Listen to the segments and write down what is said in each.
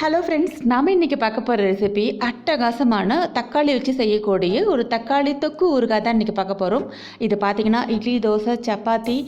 Hello friends, நாம் இன்றைக்கி பார்க்க போகிற ரெசிபி அட்டகாசமான தக்காளி வச்சு செய்யக்கூடிய ஒரு தக்காளி தொக்கு ஊறுகாய் தான் இன்றைக்கி பார்க்க போகிறோம். இது பார்த்திங்கன்னா இட்லி, தோசை, சப்பாத்தி,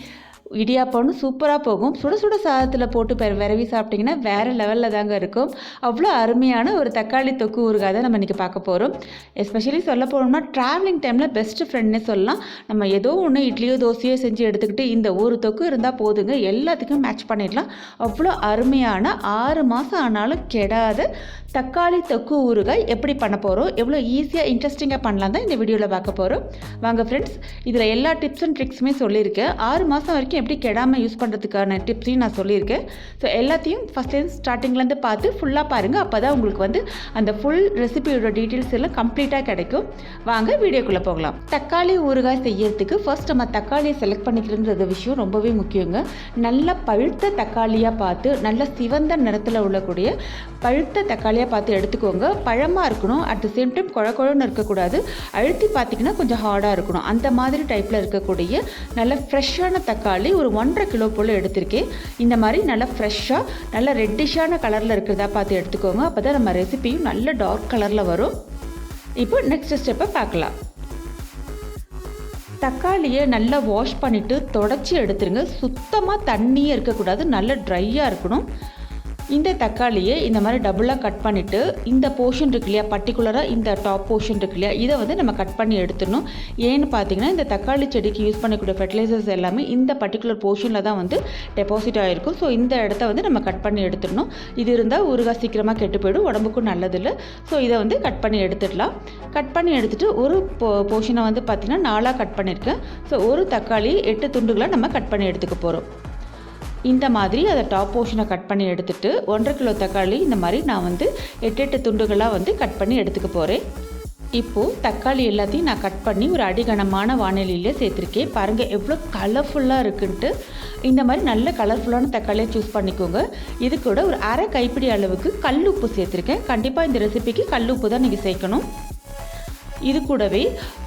இடியாப்பம்னு சூப்பராக போகும். சுட சுட சாதத்தில் போட்டு விரவி சாப்பிட்டிங்கன்னா வேறு லெவலில் தாங்க இருக்கும். அவ்வளோ அருமையான ஒரு தக்காளி தொக்கு ஊறுகாய் தான் நம்ம இன்றைக்கி பார்க்க போகிறோம். எஸ்பெஷலி சொல்ல போனோம்னா ட்ராவலிங் டைமில் பெஸ்ட்டு ஃப்ரெண்ட்னே சொல்லலாம். நம்ம ஏதோ ஒன்று இட்லியோ தோசையோ செஞ்சு எடுத்துக்கிட்டு இந்த ஒரு தொக்கு இருந்தால் போதுங்க, எல்லாத்துக்கும் மேட்ச் பண்ணிடலாம். அவ்வளோ அருமையான 6 மாதம் ஆனாலும் கெடாத தக்காளி தொக்கு ஊறுகாய் எப்படி பண்ண போகிறோம், எவ்வளோ ஈஸியாக இன்ட்ரெஸ்டிங்காக பண்ணலாம் தான் இந்த வீடியோவில் பார்க்க போகிறோம். வாங்க ஃப்ரெண்ட்ஸ், இதில் எல்லா டிப்ஸ் அண்ட் ட்ரிக்ஸுமே சொல்லியிருக்கேன். 6 மாதம் வரைக்கும் எப்படி கெடாமல் யூஸ் பண்ணுறதுக்கான டிப்ஸையும் நான் சொல்லியிருக்கேன். ஸோ எல்லாத்தையும் ஃபஸ்ட்லேருந்து ஸ்டார்டிங்லேருந்து பார்த்து ஃபுல்லாக பாருங்கள். அப்போ தான் உங்களுக்கு அந்த ஃபுல் ரெசிபியோட டீட்டெயில்ஸ் எல்லாம் கம்ப்ளீட்டாக கிடைக்கும். வாங்க வீடியோக்குள்ளே போகலாம். தக்காளி ஊறுகாய் செய்யறதுக்கு ஃபர்ஸ்ட் நம்ம தக்காளியை செலக்ட் பண்ணிக்கிறதுன்ற விஷயம் ரொம்பவே முக்கியங்க. நல்ல பழுத்த தக்காளியாக பார்த்து, நல்ல சிவந்த நிறத்தில் உள்ளக்கூடிய பழுத்த தக்காளியாக பார்த்து எடுத்துக்கோங்க. பழமாக இருக்கணும், அட் த சேம் டைம் குழன்னு இருக்கக்கூடாது. அழுத்தி பார்த்திங்கன்னா கொஞ்சம் ஹார்டாக இருக்கணும். அந்த மாதிரி டைப்பில் இருக்கக்கூடிய நல்ல ஃப்ரெஷ்ஷான தக்காளி ஒரு 1.5 கிலோ போல் எடுத்திருக்கேன். இந்த மாதிரி நல்லா ஃப்ரெஷ்ஷாக நல்ல ரெட்டிஷான கலரில் இருக்கிறதா பார்த்து எடுத்துக்கோங்க. அப்போ தான் நம்ம ரெசிபியும் நல்ல டார்க் கலரில் வரும். இப்போ நெக்ஸ்ட் ஸ்டெப்பை பார்க்கலாம். தக்காளியை நல்லா வாஷ் பண்ணிவிட்டு தொடச்சி எடுத்துருங்க. சுத்தமாக தண்ணியே இருக்கக்கூடாது, நல்லா ட்ரையாக இருக்கணும். இந்த தக்காளியை இந்த மாதிரி டபுளாக கட் பண்ணிவிட்டு இந்த போர்ஷன் இருக்கு இல்லையா, பர்டிகுலராக இந்த டாப் போர்ஷன் இருக்கு இல்லையா, இதை நம்ம கட் பண்ணி எடுத்துடணும். ஏன்னு பார்த்தீங்கன்னா இந்த தக்காளி செடிக்கு யூஸ் பண்ணக்கூடிய ஃபெர்டிலைசர்ஸ் எல்லாமே இந்த பர்டிகுலர் போர்ஷனில் தான் டெபாசிட் ஆகிருக்கும். ஸோ இந்த இடத்த நம்ம கட் பண்ணி எடுத்துடணும். இது இருந்தால் ஊறுகாய் சீக்கிரமாக கெட்டு போயிடும், உடம்புக்கும் நல்லதில்லை. ஸோ இதை கட் பண்ணி எடுத்துடலாம். கட் பண்ணி எடுத்துகிட்டு ஒரு போர்ஷனை பார்த்திங்கன்னா 4ஆக கட் பண்ணியிருக்கேன். ஸோ ஒரு தக்காளி 8 துண்டுகளாக நம்ம கட் பண்ணி எடுத்துக்க போகிறோம். இந்த மாதிரி அதை டாப் போர்ஷனை கட் பண்ணி எடுத்துகிட்டு 1.5 கிலோ தக்காளி இந்த மாதிரி நான் 8 துண்டுகளாக கட் பண்ணி எடுத்துக்க போகிறேன். இப்போது தக்காளி எல்லாத்தையும் நான் கட் பண்ணி ஒரு அடிகனமான வானிலையிலே சேர்த்துருக்கேன். பாருங்கள் எவ்வளோ கலர்ஃபுல்லாக இருக்குன்ட்டு. இந்த மாதிரி நல்ல கலர்ஃபுல்லான தக்காளியை சூஸ் பண்ணிக்கோங்க. இது கூட ஒரு அரை கைப்பிடி அளவுக்கு கல் உப்பு சேர்த்துருக்கேன். கண்டிப்பாக இந்த ரெசிபிக்கு கல் உப்பு தான் நீங்கள் சேர்க்கணும். இது கூடவே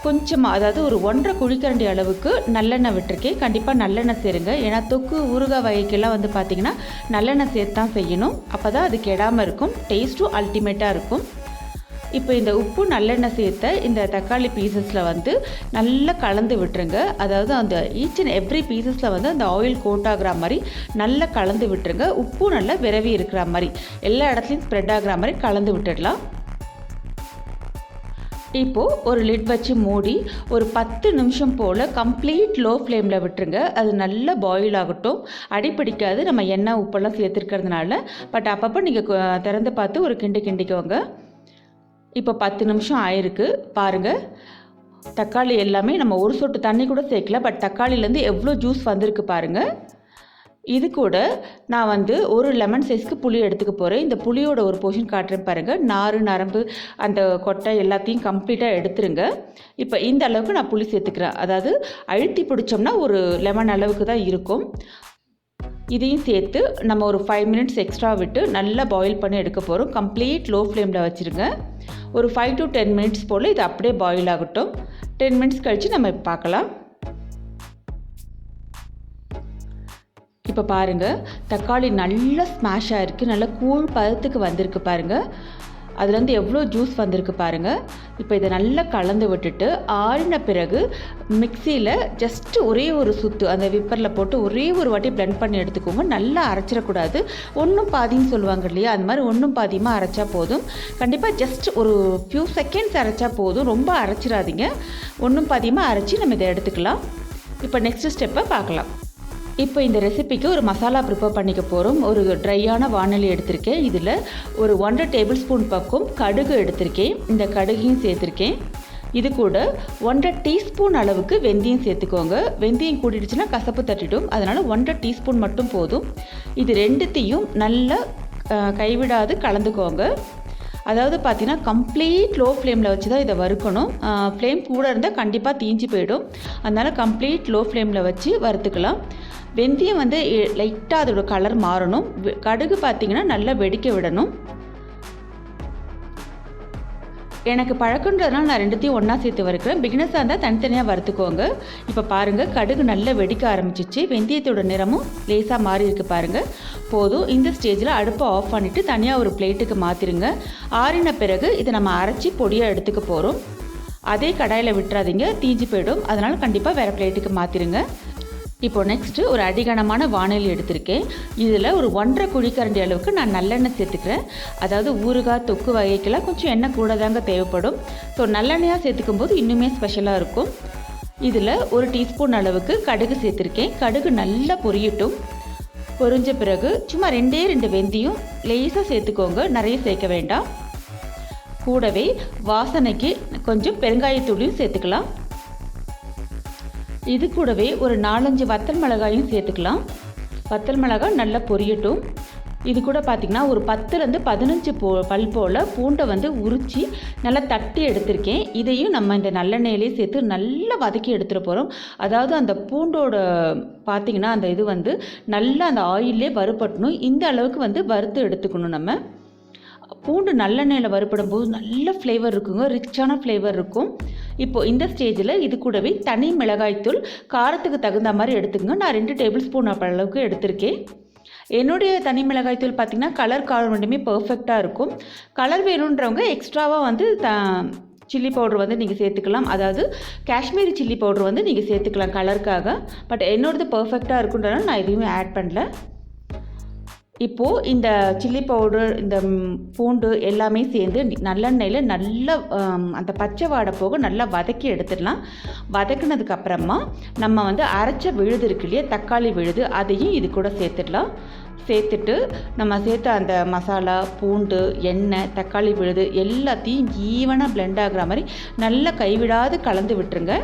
கொஞ்சமாக, அதாவது ஒரு 1.5 குழிக்கரண்டி அளவுக்கு நல்லெண்ணெய் விட்டுருக்கேன். கண்டிப்பாக நல்லெண்ணெய் சேருங்க. ஏன்னா தொக்கு ஊறுகாய் வகைக்கெல்லாம் பார்த்திங்கன்னா நல்லெண்ணெய் சேர்த்து தான் செய்யணும். அப்போ தான் அது கெடாமல் இருக்கும், டேஸ்ட்டும் அல்டிமேட்டாக இருக்கும். இப்போ இந்த உப்பு நல்லெண்ணெய் சேர்த்த இந்த தக்காளி பீசஸில் நல்லா கலந்து விட்டுருங்க. அதாவது அந்த ஈச் அண்ட் எவ்ரி பீசஸில் அந்த ஆயில் கோட் ஆகிற மாதிரி நல்லா கலந்து விட்டுருங்க. உப்பு நல்லா விரவி இருக்கிற மாதிரி எல்லா இடத்துலையும் ஸ்ப்ரெட் ஆகிற மாதிரி கலந்து விட்டுடலாம். இப்போது ஒரு லிட் வச்சு மூடி ஒரு 10 நிமிஷம் போல் கம்ப்ளீட் லோ ஃப்ளேமில் விட்டுருங்க. அது நல்லா பாயில் ஆகட்டும். அடிப்பிடிக்காது, நம்ம எண்ணெய் உப்பெல்லாம் சேர்த்துருக்கிறதுனால. பட் அப்பப்போ நீங்கள் திறந்து பார்த்து ஒரு கிண்டிக்கோங்க. இப்போ 10 நிமிஷம் ஆயிருக்கு பாருங்கள். தக்காளி எல்லாமே நம்ம ஒரு சொட்டு தண்ணி கூட சேர்க்கல, பட் தக்காளிலேருந்து எவ்வளோ ஜூஸ் வந்திருக்கு பாருங்கள். இது கூட நான் ஒரு லெமன் சைஸ்க்கு புளி எடுத்துக்க போகிறேன். இந்த புளியோட ஒரு போர்ஷன் காட்டுறேன் பாருங்கள். நாறு, நரம்பு, அந்த கொட்டை எல்லாத்தையும் கம்ப்ளீட்டாக எடுத்துருங்க. இப்போ இந்த அளவுக்கு நான் புளி சேர்த்துக்கிறேன். அதாவது அழுத்தி பிடிச்சோம்னா ஒரு லெமன் அளவுக்கு தான் இருக்கும். இதையும் சேர்த்து நம்ம ஒரு 5 மினிட்ஸ் எக்ஸ்ட்ரா விட்டு நல்லா பாயில் பண்ணி எடுக்க போகிறோம். கம்ப்ளீட் லோ ஃப்ளேமில் வச்சுருங்க. ஒரு 5 to 10 மினிட்ஸ் போல் இது அப்படியே பாயில் ஆகட்டும். 10 மினிட்ஸ் கழித்து நம்ம பார்க்கலாம். இப்போ பாருங்கள், தக்காளி நல்லா ஸ்மாஷ் ஆகிருக்கு, நல்லா கூழ் பதத்துக்கு வந்திருக்கு பாருங்கள். அதுலேருந்து எவ்வளோ ஜூஸ் வந்திருக்கு பாருங்கள். இப்போ இதை நல்லா கலந்து விட்டுட்டு ஆறின பிறகு மிக்சியில் ஜஸ்ட்டு ஒரே ஒரு சுற்று அந்த விப்பரில் போட்டு ஒரே ஒரு வாட்டி பிளெண்ட் பண்ணி எடுத்துக்கோங்க. நல்லா அரைச்சிடக்கூடாது. ஒன்றும் பாதின்னு சொல்லுவாங்க இல்லையா, அந்த மாதிரி ஒன்றும் பாதியமாக அரைச்சா போதும். கண்டிப்பாக ஜஸ்ட் ஒரு ஃபியூ செகண்ட்ஸ் அரைச்சா போதும், ரொம்ப அரைச்சிடாதீங்க. ஒன்றும் பாதியமாக அரைச்சி நம்ம இதை எடுத்துக்கலாம். இப்போ நெக்ஸ்ட் ஸ்டெப்பை பார்க்கலாம். இப்போ இந்த ரெசிபிக்கு ஒரு மசாலா ப்ரிப்பேர் பண்ணிக்க போகிறோம். ஒரு ட்ரையான வானொலி எடுத்திருக்கேன். இதில் ஒரு 1.5 டேபிள் ஸ்பூன் பக்கம் கடுகு எடுத்திருக்கேன். இந்த கடுகையும் சேர்த்துருக்கேன். இது கூட 1.5 டீஸ்பூன் அளவுக்கு வெந்தயம் சேர்த்துக்கோங்க. வெந்தயம் கூட்டிடுச்சுன்னா கசப்பு தட்டிடும், அதனால் 1.5 டீஸ்பூன் மட்டும் போதும். இது ரெண்டுத்தையும் நல்லா கைவிடாது கலந்துக்கோங்க. அதாவது பார்த்தீங்கன்னா கம்ப்ளீட் லோ ஃப்ளேமில் வச்சு தான் இதை வறுக்கணும். ஃப்ளேம் கூட இருந்தால் கண்டிப்பாக தீஞ்சு போயிடும். அதனால் கம்ப்ளீட் லோ ஃப்ளேமில் வச்சு வறுத்துக்கலாம். வெந்தயம் லைட்டாக அதோட கலர் மாறணும். கடுகு பார்த்திங்கன்னா நல்லா வெடிக்க விடணும். எனக்கு பழக்கன்றதுனால நான் ரெண்டுத்தையும் ஒன்றா சேர்த்து வறுக்கிறேன். பிகினர்ஸாக இருந்தால் தனித்தனியாக வறுத்துக்கோங்க. இப்போ பாருங்கள், கடுகு நல்லா வெடிக்க ஆரம்பிச்சிச்சு. வெந்தயத்தோட நிறமும் லேசாக மாறி இருக்கு பாருங்கள். போதும். இந்த ஸ்டேஜில் அடுப்பை ஆஃப் பண்ணிவிட்டு தனியாக ஒரு பிளேட்டுக்கு மாற்றிடுங்க. ஆறின பிறகு இதை நம்ம அரைச்சி பொடியாக எடுத்துக்க போகிறோம். அதே கடாயில் விட்டுறாதீங்க, தீஞ்சு போயிடும். அதனால் கண்டிப்பாக வேறு பிளேட்டுக்கு மாற்றிடுங்க. இப்போது நெக்ஸ்ட்டு ஒரு அடிகனமான வாணலி எடுத்திருக்கேன். இதில் ஒரு 1.5 குழிக்கரண்டி அளவுக்கு நான் நல்லெண்ணெய் சேர்த்துக்கிறேன். அதாவது ஊறுகாய் தொக்கு வகைக்கெல்லாம் கொஞ்சம் எண்ணெய் கூட தாங்க தேவைப்படும். ஸோ நல்லெண்ணெயாக சேர்த்துக்கும் போது இன்னுமே ஸ்பெஷலாக இருக்கும். இதில் 1 டீஸ்பூன் அளவுக்கு கடுகு சேர்த்துருக்கேன். கடுகு நல்லா பொரியட்டும். பொரிஞ்ச பிறகு சும்மா 2 வெந்தயம் லேசாக சேர்த்துக்கோங்க, நிறைய சேர்க்க வேண்டாம். கூடவே வாசனைக்கு கொஞ்சம் பெருங்காயத்தூளையும் சேர்த்துக்கலாம். இது கூடவே ஒரு 4-5 வத்தல் மிளகாயும் சேர்த்துக்கலாம். வத்தல் மிளகாய் நல்லா பொரியட்டும். இது கூட பார்த்திங்கன்னா ஒரு 10லேருந்து 15 பல் போல் பூண்டை வந்து உரித்து நல்லா தட்டி எடுத்திருக்கேன். இதையும் நம்ம இந்த நல்லெண்ணெயிலே சேர்த்து நல்லா வதக்கி எடுத்துகிட்டு போகிறோம். அதாவது அந்த பூண்டோட பார்த்திங்கன்னா அந்த இது வந்து நல்லா அந்த ஆயிலே வறுபடணும். இந்த அளவுக்கு வந்து வறுத்து எடுத்துக்கணும். நம்ம பூண்டு நல்லெண்ணெயில் வறுப்படும் போது நல்ல ஃப்ளேவர் இருக்குங்க, ரிச்சான ஃப்ளேவர் இருக்கும். இப்போது இந்த ஸ்டேஜில் இது கூடவே தனி மிளகாய்த்தூள் காரத்துக்கு தகுந்த மாதிரி எடுத்துக்கங்க. நான் 2 டேபிள் ஸ்பூன் அளவுக்கு எடுத்திருக்கேன். என்னுடைய தனி மிளகாய்த்தூள் பார்த்திங்கன்னா கலர் காரம் ரெண்டுமே பர்ஃபெக்டாக இருக்கும். கலர் வேணுன்றவங்க எக்ஸ்ட்ராவாக வந்து சில்லி பவுடர் வந்து நீங்கள் சேர்த்துக்கலாம். அதாவது காஷ்மீரி சில்லி பவுடர் வந்து நீங்கள் சேர்த்துக்கலாம் கலருக்காக. பட் என்னோடது பர்ஃபெக்டாக இருக்குன்றதுனால நான் எதுவுமே ஆட் பண்ணல. இப்போது இந்த சில்லி பவுடர், இந்த பூண்டு எல்லாமே சேர்ந்து நல்லெண்ணெயில் நல்லா அந்த பச்சை வாடை போக நல்லா வதக்கி எடுத்துடலாம். வதக்கினதுக்கப்புறமா நம்ம வந்து அரைச்ச விழுது இருக்கு இல்லையா, தக்காளி விழுது, அதையும் இது கூட சேர்த்துடலாம். சேர்த்துட்டு நம்ம சேர்த்த அந்த மசாலா, பூண்டு, எண்ணெய், தக்காளி விழுது எல்லாத்தையும் ஈவனாக பிளெண்ட் ஆகுற மாதிரி நல்லா கைவிடாது கலந்து விட்டுருங்க.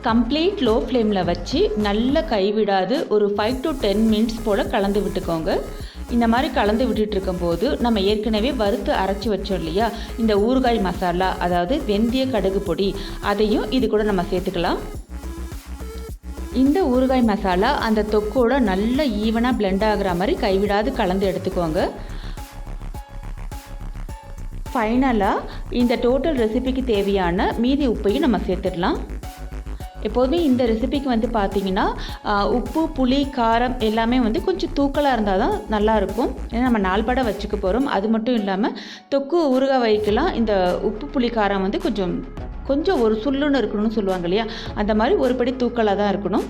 கம்ப்ளீட் லோ ஃப்ளேமில் வச்சு நல்லா கைவிடாது ஒரு 5 to 10 மினிட்ஸ் போல் கலந்து விட்டுக்கோங்க. இந்த மாதிரி கலந்து விட்டுட்டு இருக்கும்போது நம்ம ஏற்கனவே வறுத்து அரைச்சி வச்சோம் இல்லையா, இந்த ஊறுகாய் மசாலா, அதாவது வெந்தய கடுகு பொடி, அதையும் இது கூட நம்ம சேர்த்துக்கலாம். இந்த ஊறுகாய் மசாலா அந்த தொக்கோட நல்லா ஈவனாக பிளெண்ட் ஆகுற மாதிரி கைவிடாது கலந்து எடுத்துக்கோங்க. ஃபைனலாக இந்த டோட்டல் ரெசிபிக்கு தேவையான மீதி உப்பையும் நம்ம சேர்த்துடலாம். எப்போதுமே இந்த ரெசிபிக்கு வந்து பார்த்திங்கன்னா உப்பு, புளி, காரம் எல்லாமே வந்து கொஞ்சம் தூக்கலாக இருந்தால் தான் நல்லாயிருக்கும். ஏன்னா நம்ம 4 படம் வச்சுக்க போகிறோம். அது மட்டும் இல்லாமல் தொக்கு ஊறுகாய் வைக்கலாம். இந்த உப்பு, புளி, காரம் வந்து கொஞ்சம் ஒரு சுள்ளுன்னு இருக்கணும்னு சொல்லுவாங்க இல்லையா, அந்த மாதிரி ஒரு படி தூக்கலாக தான் இருக்கணும்.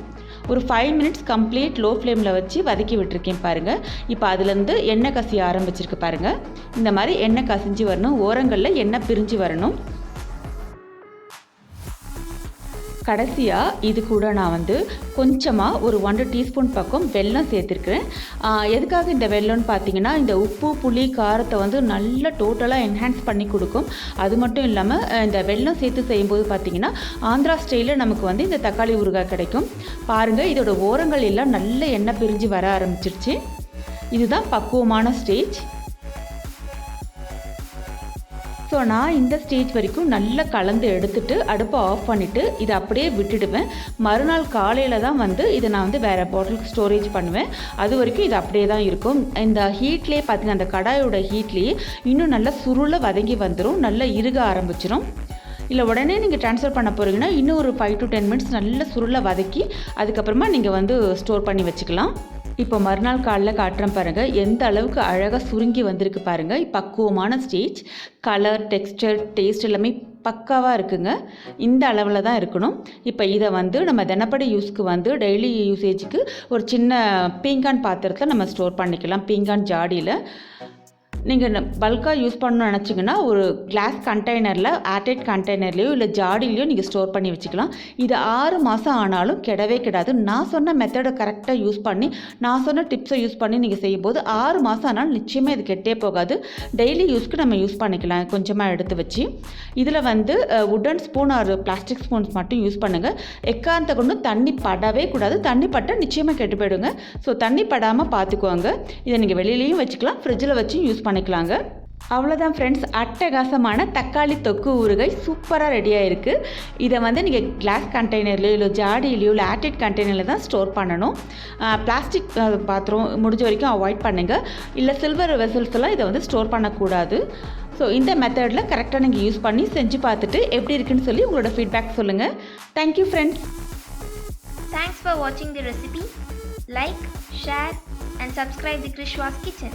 ஒரு 5 மினிட்ஸ் கம்ப்ளீட் லோ ஃப்ளேமில் வச்சு வதக்கி விட்டுருக்கேன் பாருங்கள். இப்போ அதுலேருந்து எண்ணெய் கசிய ஆரம்பிச்சிருக்கு பாருங்கள். இந்த மாதிரி எண்ணெய் கசிஞ்சு வரணும், ஓரங்களில் எண்ணெய் பிரிஞ்சு வரணும். கடைசியாக இது கூட நான் வந்து கொஞ்சமாக ஒரு 1 டீஸ்பூன் பக்கம் வெல்லம் சேர்த்துருக்குறேன். எதுக்காக இந்த வெல்லம்னு பார்த்தீங்கன்னா, இந்த உப்பு, புளி, காரத்தை வந்து நல்லா டோட்டலாக என்ஹான்ஸ் பண்ணி கொடுக்கும். அது மட்டும் இல்லாமல் இந்த வெல்லம் சேர்த்து செய்யும்போது பார்த்திங்கன்னா ஆந்திரா ஸ்டைலில் நமக்கு வந்து இந்த தக்காளி ஊறுகாய் கிடைக்கும். பாருங்கள், இதோட ஓரங்கள் எல்லாம் நல்ல எண்ணெய் பிரிஞ்சு வர ஆரம்பிச்சிருச்சு. இதுதான் பக்குவமான ஸ்டேஜ். ஸோ நான் இந்த ஸ்டேஜ் வரைக்கும் நல்லா கலந்து எடுத்துகிட்டு அடுப்பை ஆஃப் பண்ணிவிட்டு இதை அப்படியே விட்டுடுவேன். மறுநாள் காலையில் தான் வந்து இதை நான் வந்து வேறு பாட்டிலுக்கு ஸ்டோரேஜ் பண்ணுவேன். அது வரைக்கும் இது அப்படியே தான் இருக்கும். இந்த ஹீட்லேயே பார்த்திங்கன்னா, அந்த கடாயோட ஹீட்லேயே இன்னும் நல்லா சுருளை வதங்கி வந்துடும், நல்லா இறுக ஆரம்பிச்சிடும். இல்லை உடனே நீங்கள் ட்ரான்ஸ்ஃபர் பண்ண போகிறீங்கன்னா இன்னும் ஒரு 5 to 10 மினிட்ஸ் நல்லா சுருளை வதக்கி அதுக்கப்புறமா நீங்கள் வந்து ஸ்டோர் பண்ணி வச்சுக்கலாம். இப்போ மறுநாள் காலையில் காட்டுறேன் பாருங்கள், எந்த அளவுக்கு அழகாக சுருங்கி வந்திருக்கு பாருங்கள். பக்குவமான ஸ்டேஜ், கலர், டெக்ஸ்டர், டேஸ்ட் எல்லாமே பக்காவாக இருக்குங்க. இந்த அளவில் தான் இருக்கணும். இப்போ இதை வந்து நம்ம தினப்படி யூஸ்க்கு வந்து டெய்லி யூசேஜுக்கு ஒரு சின்ன பீங்கான் பாத்திரத்தில் நம்ம ஸ்டோர் பண்ணிக்கலாம். பீங்கான் ஜாடியில் நீங்கள் பல்காக யூஸ் பண்ணணும்னு நினச்சிங்கன்னா ஒரு கிளாஸ் கண்டெய்னரில், ஏர்டைட் கண்டெய்னர்லேயோ இல்லை ஜாடிலையோ நீங்கள் ஸ்டோர் பண்ணி வச்சுக்கலாம். இது 6 மாதம் ஆனாலும் கெடவே கெடாது. நான் சொன்ன மெத்தடை கரெக்டாக யூஸ் பண்ணி, நான் சொன்ன டிப்ஸை யூஸ் பண்ணி நீங்கள் செய்யும்போது 6 மாதம் ஆனாலும் நிச்சயமாக இது கெட்டே போகாது. டெய்லி யூஸ்க்கு நம்ம யூஸ் பண்ணிக்கலாம் கொஞ்சமாக எடுத்து வச்சு. இதில் வந்து wooden spoon R plastic spoons மட்டும் யூஸ் பண்ணுங்கள். எக்காந்த கொண்டும் தண்ணி படவே கூடாது. தண்ணி பட்டால் நிச்சயமாக கெட்டு போயிடுங்க. ஸோ தண்ணி படாமல் பார்த்துக்குவாங்க. இதை நீங்கள் வெளியிலையும் வச்சுக்கலாம், ஃப்ரிட்ஜில் வச்சும் யூஸ் பண்ணிக்கலாங்க. அவ்வளோதான் ஃப்ரெண்ட்ஸ், அட்டகாசமான தக்காளி தொக்கு ஊறுகாய் சூப்பராக ரெடியாக இருக்குது. இதை வந்து நீங்கள் கிளாஸ் கண்டெய்னர்லையோ இல்லை ஜாடியிலையோ இல்லை ஏர்டைட் கண்டெய்னரில் தான் ஸ்டோர் பண்ணணும். பிளாஸ்டிக் பாத்திரம் முடிஞ்ச வரைக்கும் அவாய்ட் பண்ணுங்கள். இல்லை சில்வர் வெசல்ஸ்லாம் இதை வந்து ஸ்டோர் பண்ணக்கூடாது. ஸோ இந்த மெத்தடில் கரெக்டாக நீங்கள் யூஸ் பண்ணி செஞ்சு பார்த்துட்டு எப்படி இருக்குன்னு சொல்லி உங்களோட ஃபீட்பேக் சொல்லுங்கள். Thank you friends. Thanks for watching the recipe. Like, share and subscribe the KrishVas Kitchen.